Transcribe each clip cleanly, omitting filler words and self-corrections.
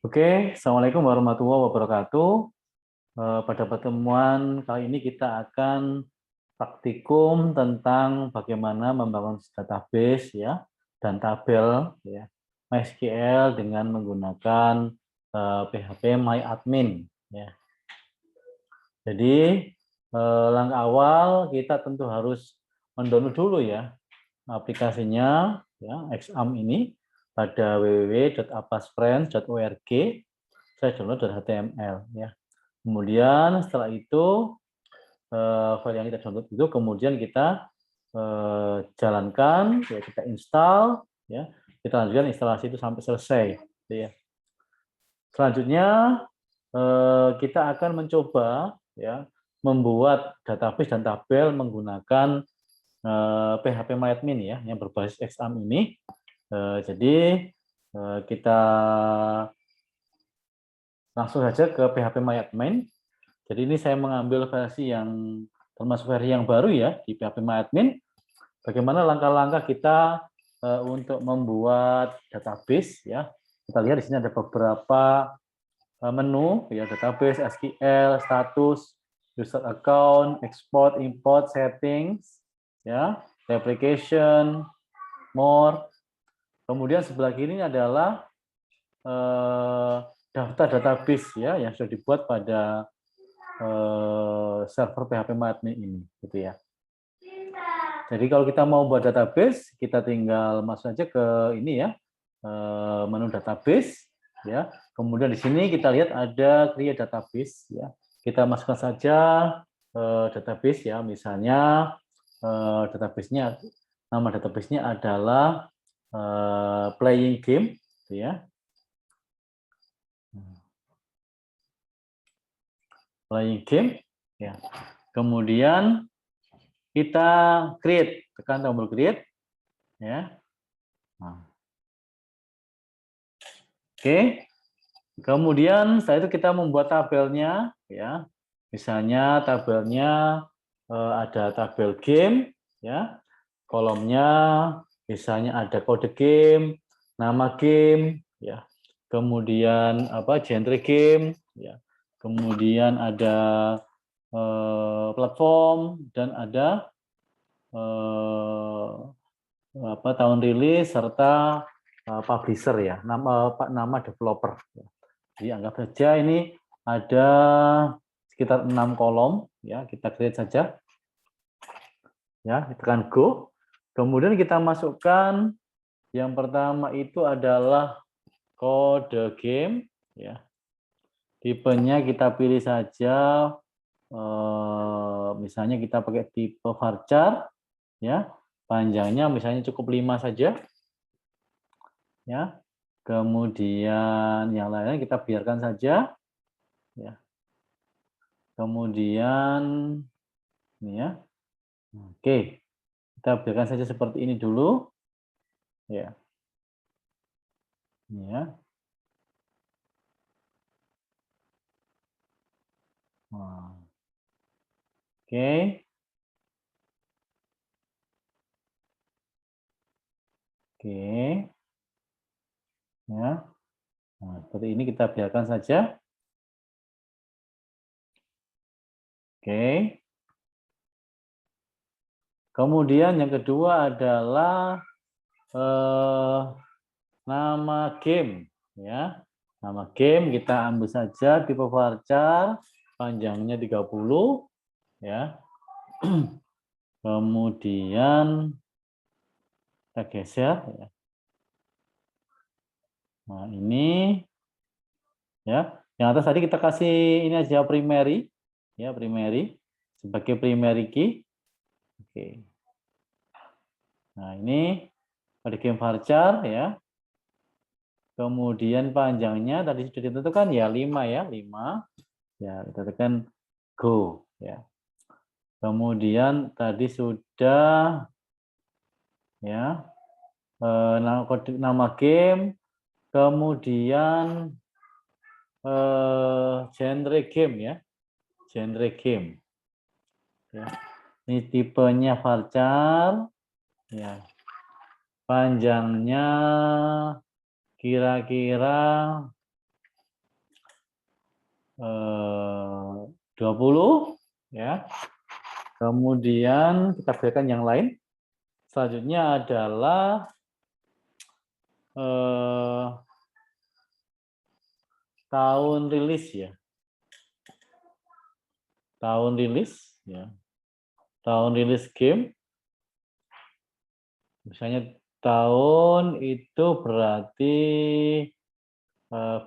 Oke, Assalamualaikum warahmatullahi wabarakatuh. Pada pertemuan kali ini kita akan praktikum tentang bagaimana membangun database ya dan tabel ya MySQL dengan menggunakan PHP MyAdmin ya. Jadi langkah awal kita tentu harus mendownload dulu ya aplikasinya ya XAMPP ini pada www.apasfriends.org. Saya download dari HTML ya. Kemudian setelah itu file yang kita download itu kemudian kita jalankan, ya kita install, ya kita lanjutkan instalasi itu sampai selesai. Gitu ya. Selanjutnya kita akan mencoba ya membuat database dan tabel menggunakan PHP MyAdmin ya yang berbasis XAMPP ini. Jadi kita langsung saja ke PHP MyAdmin. Jadi ini saya mengambil versi yang termasuk versi yang baru ya di PHP MyAdmin. Bagaimana langkah-langkah kita untuk membuat database ya. Kita lihat di sini ada beberapa menu ya, database, SQL, status, user account, export, import, settings, ya, replication, more. Kemudian sebelah kiri adalah daftar database ya yang sudah dibuat pada server PHP MyAdmin ini, gitu ya. Jadi kalau kita mau buat database, kita tinggal masuk aja ke ini ya, menu database, ya. Kemudian di sini kita lihat ada create database, ya. Kita masukkan saja database ya, misalnya database-nya, nama database-nya adalah playing game, ya. Playing game, ya. Kemudian kita create, tekan tombol create, ya. Nah. Oke. Kemudian setelah itu kita membuat tabelnya, ya. Misalnya tabelnya ada tabel game, ya. Kolomnya misalnya ada kode game, nama game, ya. Kemudian genre game, ya. Kemudian ada platform dan ada tahun rilis serta publisher ya, nama developer. Jadi anggap saja ini ada sekitar 6 kolom ya, kita create saja. Ya, tekan go. Kemudian kita masukkan yang pertama itu adalah kode game ya. Tipenya kita pilih saja misalnya kita pakai tipe varchar ya. Panjangnya misalnya cukup 5 saja. Ya. Kemudian yang lainnya kita biarkan saja. Ya. Kemudian ini ya. Oke. Kita biarkan saja seperti ini dulu. Ya. Ini ya. Oke. Oke. Ya. Nah, seperti ini kita biarkan saja. Oke. Kemudian yang kedua adalah nama game, ya. Nama game kita ambil saja tipe varchar, panjangnya 30, ya. Kemudian kita geser, ya. Nah ini, ya. Yang atas tadi kita kasih ini aja primary, ya primary sebagai primary key. Oke. Nah ini pada game varchar ya. Kemudian panjangnya tadi sudah ditentukan ya 5 ya, 5. Ya, kita tekan go ya. Kemudian tadi sudah ya nama game, kemudian genre game ya. Genre game. Ya. Ini tipenya varchar ya. Panjangnya kira-kira 20 ya. Kemudian kita berikan yang lain. Selanjutnya adalah tahun rilis ya. Tahun rilis ya. Tahun rilis game. Misalnya tahun itu berarti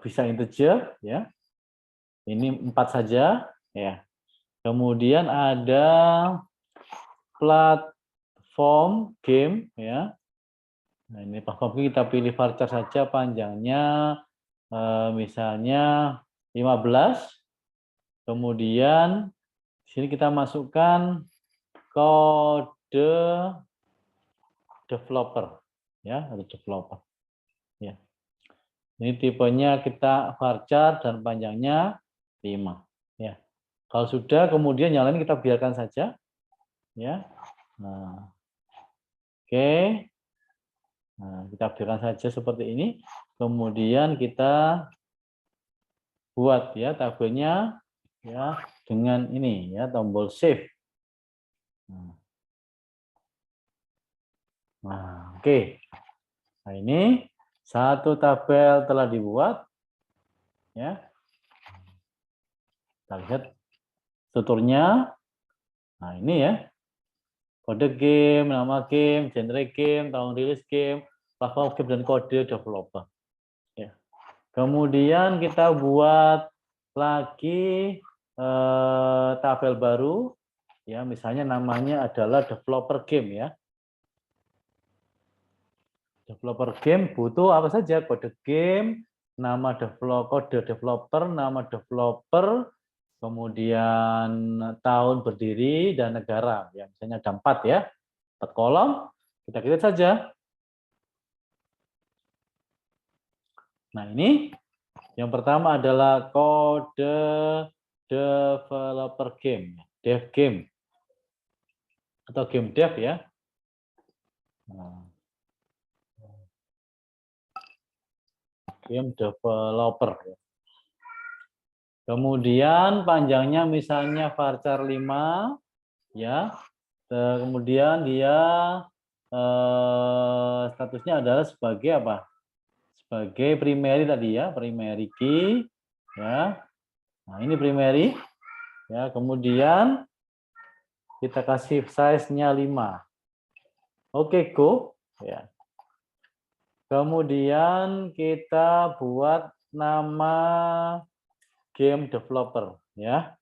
bisa integer ya. Ini 4 saja ya. Kemudian ada platform game ya. Nah, ini platform game kita pilih varchar saja panjangnya misalnya 15. Kemudian di sini kita masukkan kode developer ya, atau developer. Ya. Ini tipenya kita varchar dan panjangnya 5 ya. Kalau sudah kemudian yang lain kita biarkan saja ya. Nah, oke. Nah, kita biarkan saja seperti ini. Kemudian kita buat ya tabelnya ya dengan ini ya tombol save. Nah, oke. Nah, ini satu tabel telah dibuat ya. Kita lihat strukturnya. Nah, ini ya. Kode game, nama game, genre game, tahun rilis game, platform game dan kode developer. Ya. Kemudian kita buat lagi tabel baru ya, misalnya namanya adalah developer game ya. Developer game butuh apa saja? Kode game, nama kode developer, nama developer, kemudian tahun berdiri dan negara. Ya, misalnya ada 4 ya, 4 kolom. Kita lihat saja. Nah, ini yang pertama adalah kode developer game, dev game atau game dev ya. Nah, game developer. Kemudian panjangnya misalnya varchar 5 ya. Kemudian dia statusnya adalah sebagai apa? Sebagai primary tadi ya, primary key ya. Nah, ini primary ya. Kemudian kita kasih size-nya 5. Oke, go ya. Kemudian kita buat nama game developer ya.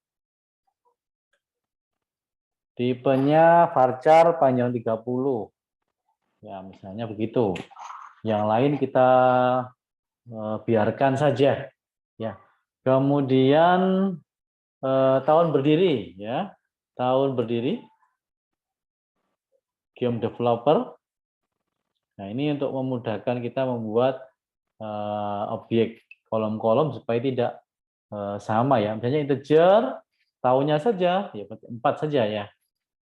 Tipenya varchar panjang 30. Ya, misalnya begitu. Yang lain kita biarkan saja ya. Kemudian tahun berdiri ya. Tahun berdiri game developer. Nah, ini untuk memudahkan kita membuat objek kolom-kolom supaya tidak sama ya. Misalnya integer, tahunnya saja, ya 4 saja ya.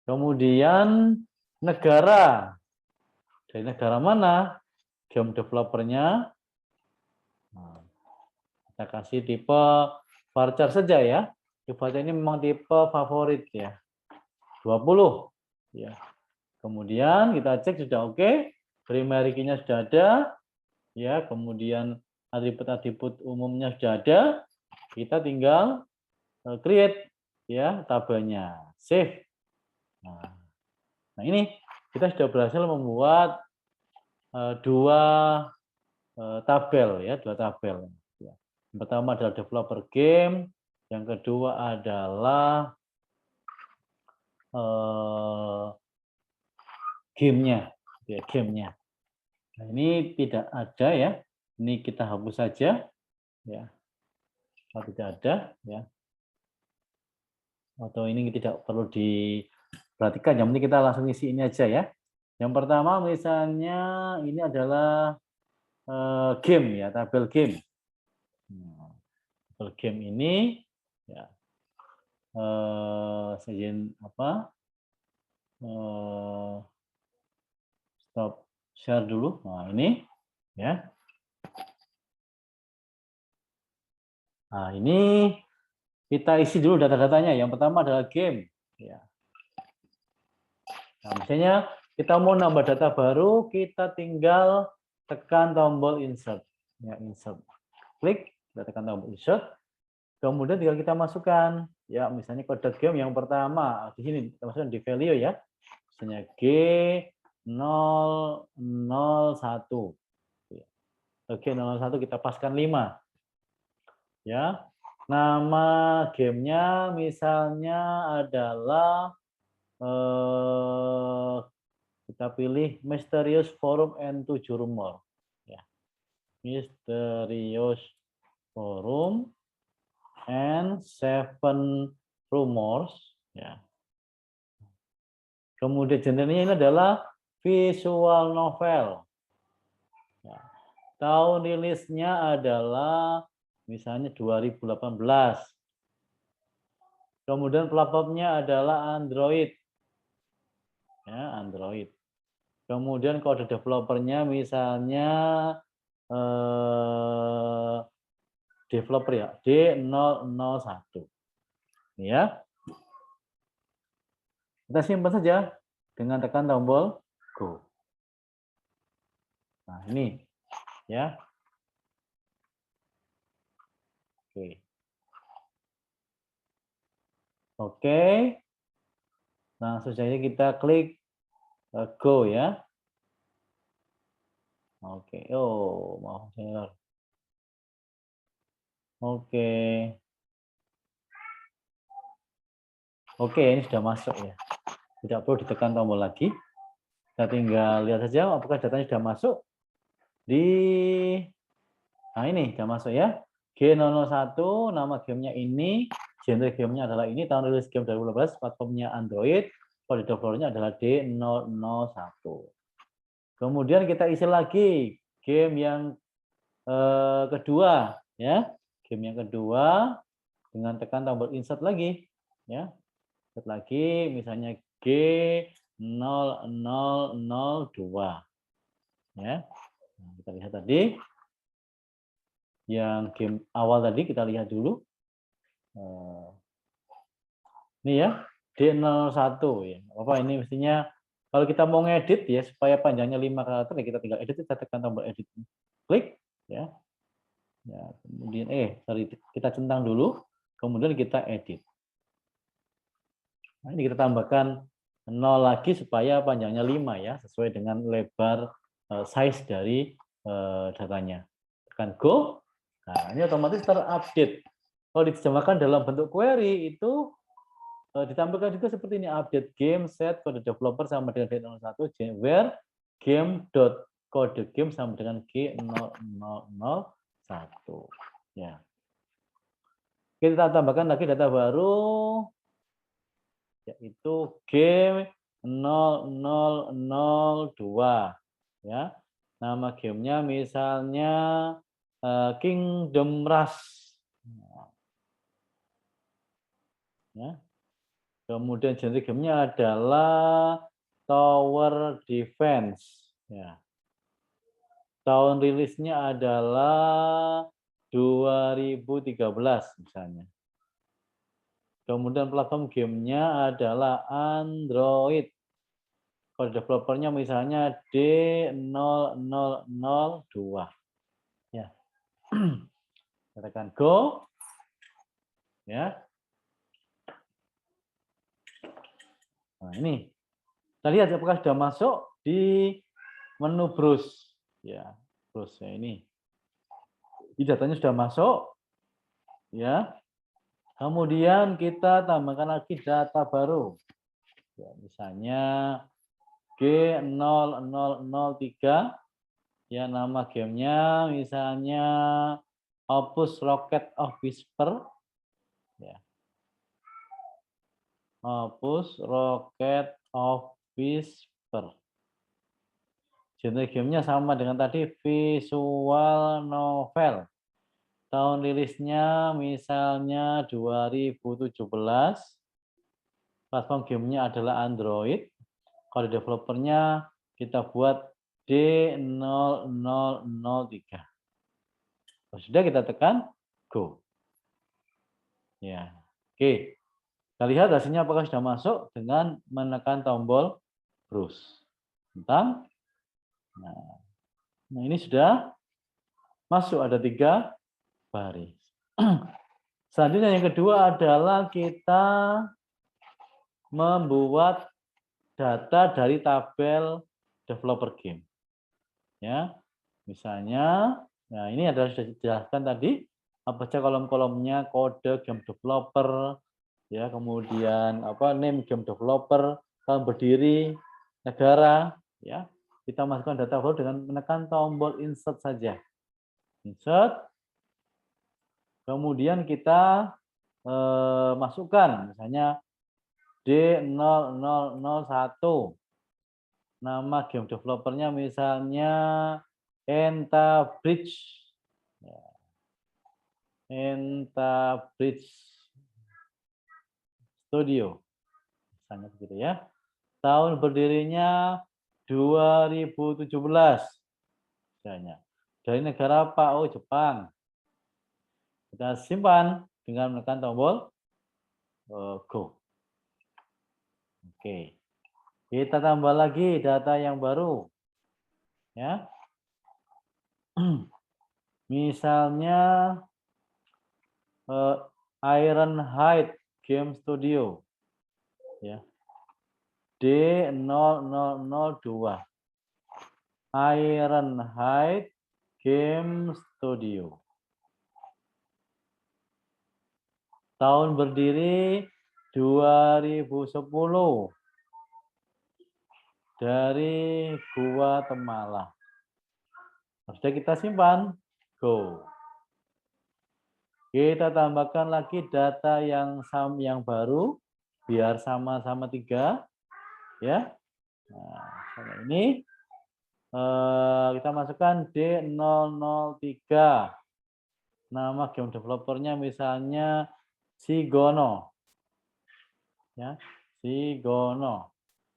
Kemudian negara. Dari negara mana? Game developernya. Nah, kita kasih tipe varchar saja ya. Varchar ini memang tipe favorit ya. 20. Ya. Kemudian kita cek sudah oke. Primary key-nya sudah ada. Ya, kemudian atribut-atribut umumnya sudah ada. Kita tinggal create ya tabelnya, save. Nah, ini kita sudah berhasil membuat dua tabel ya, dua tabel. Yang pertama adalah developer game, yang kedua adalah gamenya, ya, gamenya. Nah, ini tidak ada ya, ini kita hapus saja ya, kalau tidak ada ya, atau ini tidak perlu diperhatikan. Yang penting kita langsung isi ini aja ya. Yang pertama misalnya ini adalah game ya, tabel game. Nah, tabel game ini ya sajian apa? Stop share dulu. Nah, ini ya. Nah, ini kita isi dulu data-datanya. Yang pertama adalah game. Ya. Nah, misalnya kita mau nambah data baru, kita tinggal tekan tombol insert. Ya, insert. Klik, kita tekan tombol insert. Kemudian tinggal kita masukkan. Ya, misalnya kode game yang pertama. Di sini kita masukkan di value ya. Misalnya G001. G01 kita paskan 5. Ya. Nama gamenya misalnya adalah kita pilih Mysterious Forum and 7 Rumor. Ya. Mysterious Forum and 7 Rumors. Ya. Kemudian genrenya ini adalah visual novel. Ya. Tahun rilisnya adalah misalnya 2018. Kemudian platformnya adalah Android. Ya, Android. Kemudian kode developernya misalnya developer ya, D001. Ya. Kita simpan saja dengan tekan tombol Go. Nah, ini ya. Oke. Oke. Langsung saja kita klik Go ya. Oke. Oh, mau share. Oke. Oke, ini sudah masuk ya. Tidak perlu ditekan tombol lagi. Kita tinggal lihat saja apakah datanya sudah masuk di. Nah, ini sudah masuk ya. G001, nama gamenya ini, genre gamenya adalah ini, tahun rilis game 2018, platformnya Android, kode developernya adalah D001. Kemudian kita isi lagi game yang kedua, ya. Game yang kedua dengan tekan tombol insert lagi, ya. Insert lagi, misalnya G0002, ya. Nah, kita lihat tadi. Yang game awal tadi kita lihat dulu. Ini ya, D01 ya. Apa ini mestinya kalau kita mau ngedit ya supaya panjangnya 5 karakter ya kita tinggal edit, kita tekan tombol edit. Klik ya. Ya, kemudian sorry, kita centang dulu, kemudian kita edit. Nah, ini kita tambahkan 0 lagi supaya panjangnya 5 ya, sesuai dengan lebar size dari datanya. Tekan go. Nah, ini otomatis terupdate. Kalau diterjemahkan dalam bentuk query itu ditampilkan juga seperti ini, update game set kode developer sama dengan D01, where game.kode game sama dengan G0001. Ya. Kita tambahkan lagi data baru, yaitu G0002. Ya. Nama gamenya misalnya Kingdom Rush. Ya. Kemudian genre gamenya adalah Tower Defense. Ya. Tahun rilisnya adalah 2013 misalnya. Kemudian platform gamenya adalah Android. Kode developernya misalnya D0002. Ya. Kita tekan go. Ya. Nah, ini. Kita lihat apakah sudah masuk di menu browse. Ya, browse ya ini. Di datanya sudah masuk. Ya. Kemudian kita tambahkan lagi data baru. Ya, misalnya G0003. Ya, nama gamenya misalnya Opus Rocket of Whisper. Ya. Opus Rocket of Whisper. Genre gamenya sama dengan tadi, visual novel. Tahun rilisnya misalnya 2017. Platform gamenya adalah Android. Kode developernya kita buat D0003. Sudah kita tekan go. Ya. Oke. Kita lihat hasilnya apakah sudah masuk dengan menekan tombol browse. Tentang. Nah, ini sudah masuk, ada 3 baris. Selanjutnya yang kedua adalah kita membuat data dari tabel developer game. Ya, misalnya, nah ini adalah sudah dijelaskan tadi apa saja kolom-kolomnya, kode game developer, ya kemudian apa name game developer, tahun berdiri, negara, ya kita masukkan data baru dengan menekan tombol insert saja. Insert, kemudian kita masukkan misalnya D0001. Nama game developernya misalnya Entabridge. Ya. Entabridge Studio. Misalnya begitu ya. Tahun berdirinya 2017. Misalnya. Dari negara apa? Oh, Jepang. Kita simpan dengan menekan tombol Go. Oke. Kita tambah lagi data yang baru. Ya. Misalnya Ironhide Game Studio. Ya. D0002. Ironhide Game Studio. Tahun berdiri 2010. Dari Guatemala. Sudah kita simpan. Go. Kita tambahkan lagi data yang baru biar sama-sama 3 ya. Nah, ini kita masukkan D003. Nama game developernya misalnya Sigono. Ya, Sigono.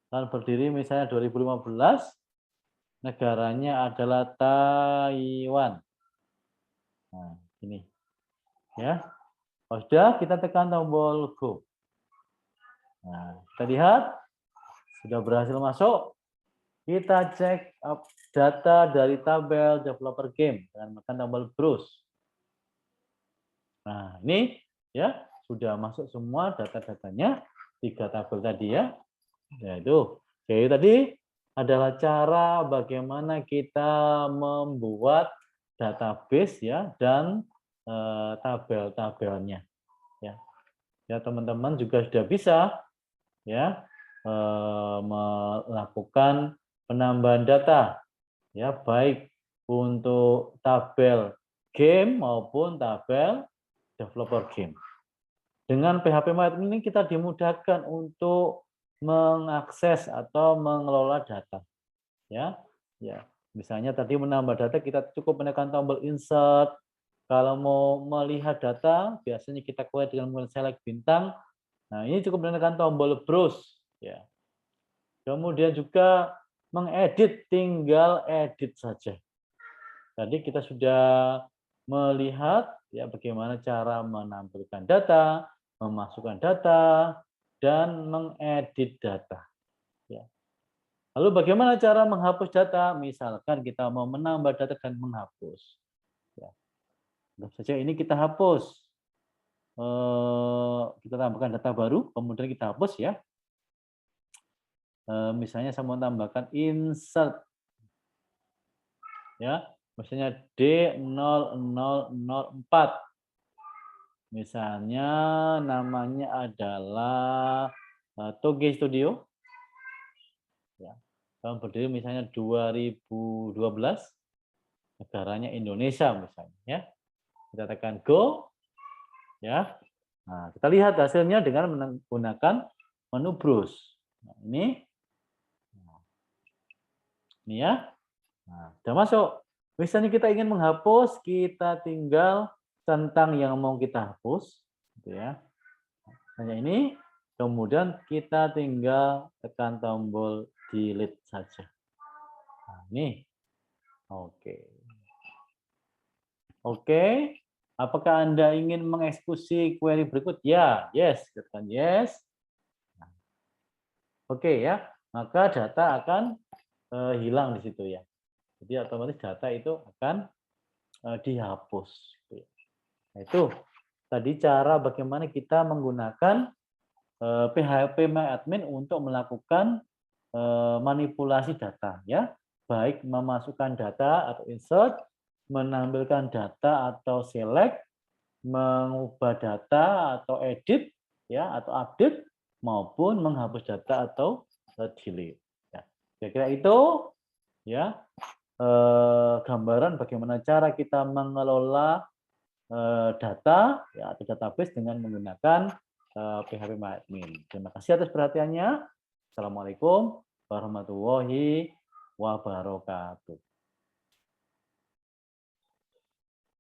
Tahun berdiri misalnya 2015. Negaranya adalah Taiwan. Nah, ini. Ya. Sudah, kita tekan tombol Go. Nah, kita lihat sudah berhasil masuk. Kita cek data dari tabel developer game dengan menekan tombol browse. Nah, ini ya sudah masuk semua data-datanya 3 tabel tadi ya. Yaitu, jadi tadi adalah cara bagaimana kita membuat database ya dan tabel-tabelnya. Ya, ya teman-teman juga sudah bisa ya melakukan penambahan data ya baik untuk tabel game maupun tabel developer game. Dengan PHP MyAdmin ini kita dimudahkan untuk mengakses atau mengelola data. Ya, ya. Misalnya tadi menambah data kita cukup menekan tombol insert. Kalau mau melihat data, biasanya kita klik dengan menggunakan select bintang. Nah, ini cukup menekan tombol browse. Ya. Kemudian juga mengedit, tinggal edit saja. Tadi kita sudah melihat ya bagaimana cara menampilkan data, memasukkan data, dan mengedit data. Ya. Lalu bagaimana cara menghapus data? Misalkan kita mau menambah data dan menghapus. Ya. Tentu saja ini kita hapus. Kita tambahkan data baru, kemudian kita hapus ya. Misalnya saya mau tambahkan insert. Ya, misalnya D0004. Misalnya namanya adalah Toge Studio. Ya. Tahun berdiri misalnya 2012. Negaranya Indonesia misalnya ya. Kita tekan go. Ya. Nah, kita lihat hasilnya dengan menggunakan menu browse. Nah, ini ya. Nah, sudah masuk. Misalnya kita ingin menghapus, kita tinggal centang yang mau kita hapus, gitu ya. Hanya ini, kemudian kita tinggal tekan tombol delete saja. Nah, ini, oke, oke. Apakah Anda ingin mengeksekusi query berikut? Ya, yes, katakan yes. Oke ya, maka data akan hilang di situ ya. Jadi otomatis data itu akan dihapus. Gitu ya. Nah, itu tadi cara bagaimana kita menggunakan PHP MyAdmin untuk melakukan manipulasi data ya, baik memasukkan data atau insert, menampilkan data atau select, mengubah data atau edit ya atau update maupun menghapus data atau delete. Ya. Kira-kira itu ya gambaran bagaimana cara kita mengelola data ya atau database dengan menggunakan PHP MyAdmin. Terima kasih atas perhatiannya. Assalamualaikum warahmatullahi wabarakatuh.